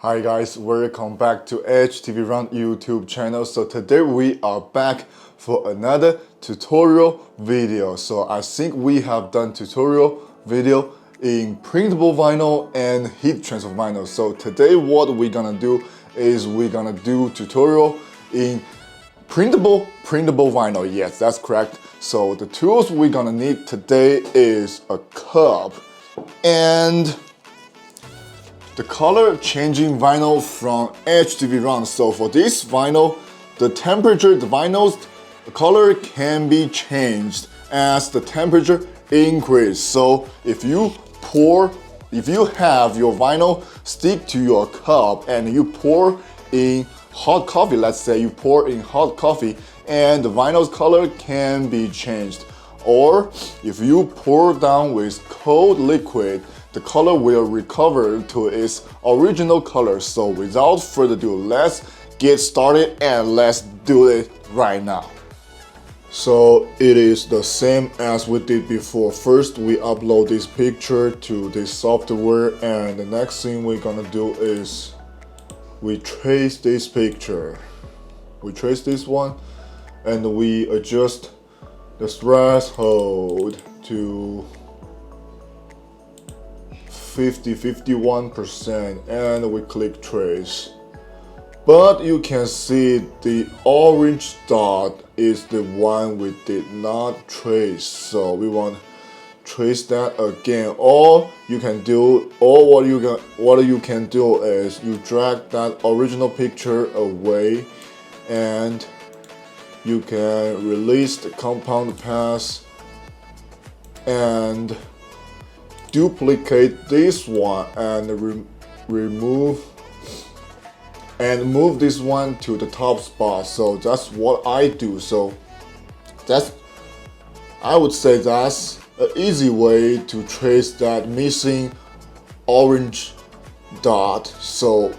Hi guys, welcome back to HTVRONT YouTube channel. So today we are back for another tutorial video. So I think we have done tutorial video in printable vinyl and heat transfer vinyl. So today what we're gonna do is we're gonna do tutorial in printable vinyl. Yes, that's correct. So the tools we're gonna need today is a cup and the color changing vinyl from HTVRONT. So for this vinyl, the temperature, the vinyl's color can be changed as the temperature increase. So if you have your vinyl stick to your cup and you pour in hot coffee, let's say you pour in hot coffee and the vinyl's color can be changed. Or if you pour down with cold liquid, the color will recover to its original color. So without further ado, let's get started and let's do it right now. So it is the same as we did before. First we upload this picture to this software, and the next thing we're gonna do is we trace this picture. We trace this one and we adjust the threshold to 51% and we click trace. But you can see the orange dot is the one we did not trace, so we want to trace that again. Or you can do, or what you can do is you drag that original picture away and you can release the compound pass and duplicate this one and move this one to the top spot. So that's what I do. So I would say that's an easy way to trace that missing orange dot. So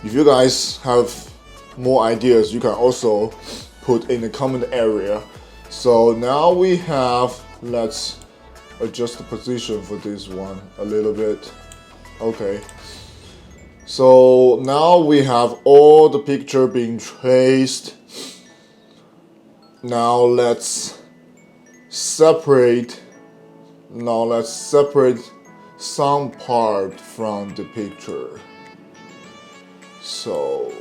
if you guys have more ideas, you can also put in the comment area. So now we have, let's adjust the position for this one a little bit. Okay, so now we have all the picture being traced. Now let's separate some part from the picture. So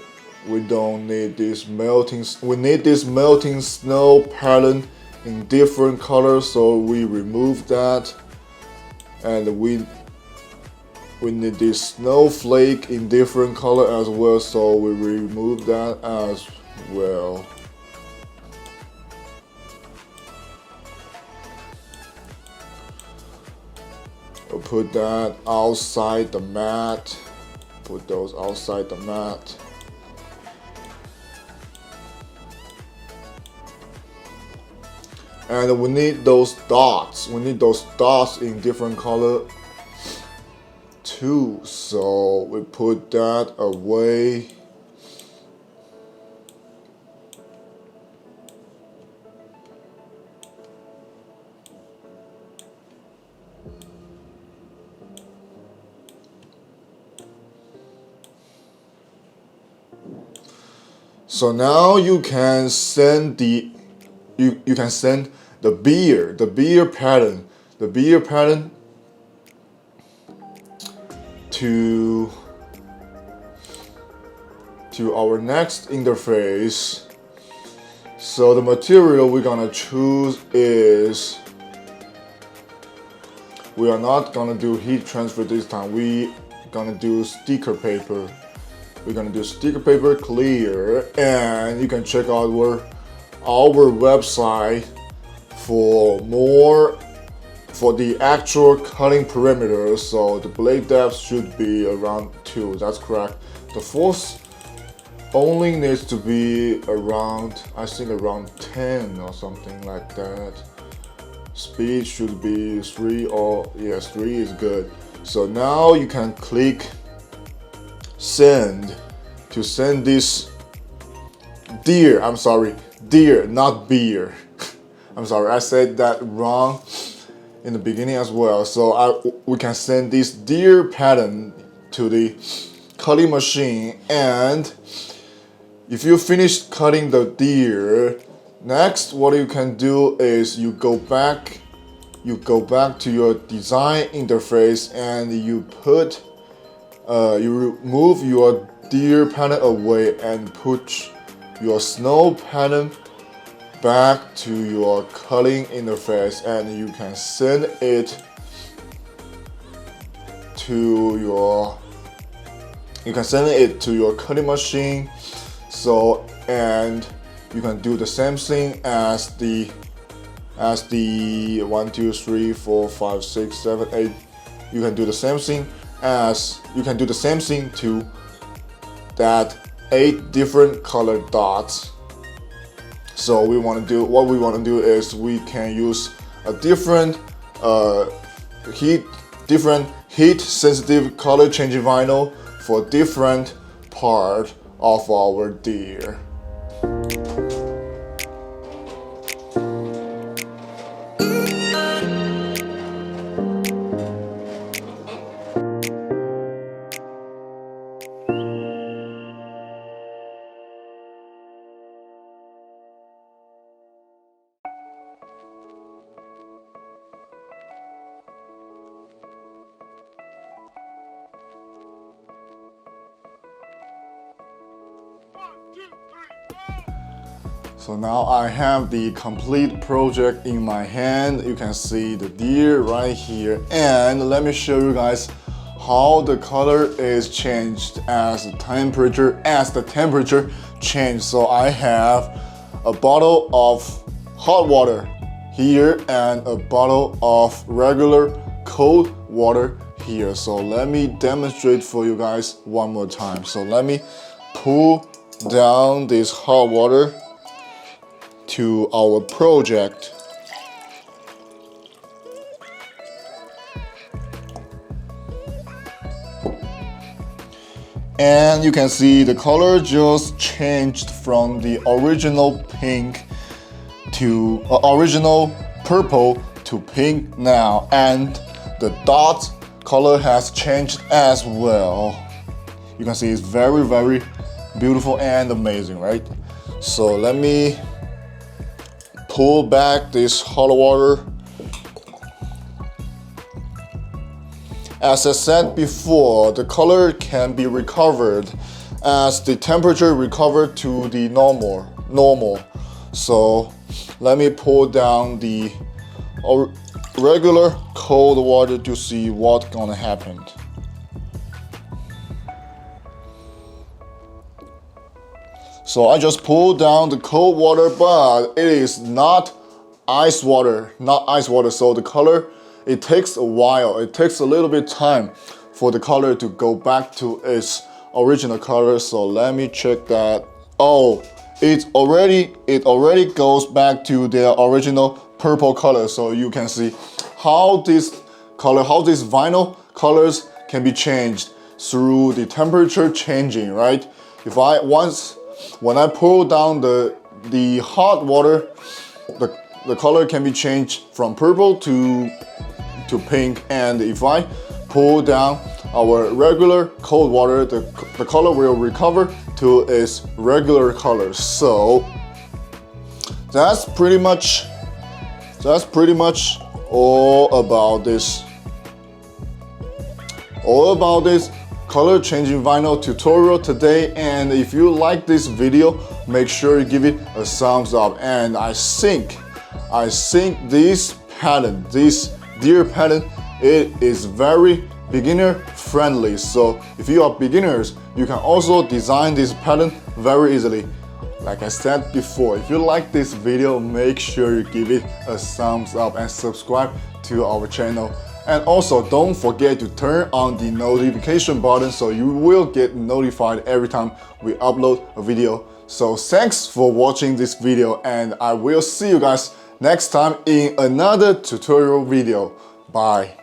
we don't need this melting, we need this melting snow pattern in different colors, so we remove that. And we need this snowflake in different color as well, so we remove that as well. We'll put that outside the mat. Put those outside the mat. And we need those dots. We need those dots in different color too. So we put that away. So now you can send the beer pattern to our next interface. So the material we're gonna choose is, we are not gonna do heat transfer this time. We gonna do sticker paper. We're gonna do sticker paper clear, and you can check out our website for the actual cutting parameters. So the blade depth should be around 2, that's correct. The force only needs to be around, I think around 10 or something like that. Speed should be 3, or yes, 3 is good. So now you can click send to send this deer, I'm sorry, deer, not beer. I'm sorry, I said that wrong in the beginning as well. So we can send this deer pattern to the cutting machine, and if you finish cutting the deer, next what you can do is you go back to your design interface and you remove your deer pattern away and put your snow pattern back to your cutting interface, and you can send it to your cutting machine. So, and you can do the same thing as the 1, 2, 3, 4, 5, 6, 7, 8. You can do the same thing to that 8 different colored dots. So what we want to do is we can use a different heat sensitive color changing vinyl for different part of our deer. So now I have the complete project in my hand. You can see the deer right here, and let me show you guys how the color is changed as the temperature changed. So I have a bottle of hot water here and a bottle of regular cold water here. So let me demonstrate for you guys one more time. So let me pull down this hot water to our project. And you can see the color just changed from the original pink to original purple to pink now, and the dot color has changed as well. You can see it's very, very beautiful and amazing, right? So let me pull back this hot water. As I said before, the color can be recovered as the temperature recovered to the normal. So let me pull down the regular cold water to see what's gonna happen. So I just pulled down the cold water, but it is not ice water. So the color, it takes a while. It takes a little bit time for the color to go back to its original color. So let me check that. Oh, it already goes back to their original purple color. So you can see how this vinyl colors can be changed through the temperature changing, right? When I pull down the hot water, the color can be changed from purple to pink, and if I pull down our regular cold water, the color will recover to its regular color. So that's pretty much all about this color changing vinyl tutorial today. And if you like this video, make sure you give it a thumbs up. And I think this deer pattern, it is very beginner friendly. So if you are beginners, you can also design this pattern very easily. Like I said before, if you like this video, make sure you give it a thumbs up and subscribe to our channel. And also don't forget to turn on the notification button so you will get notified every time we upload a video. So thanks for watching this video, and I will see you guys next time in another tutorial video. Bye.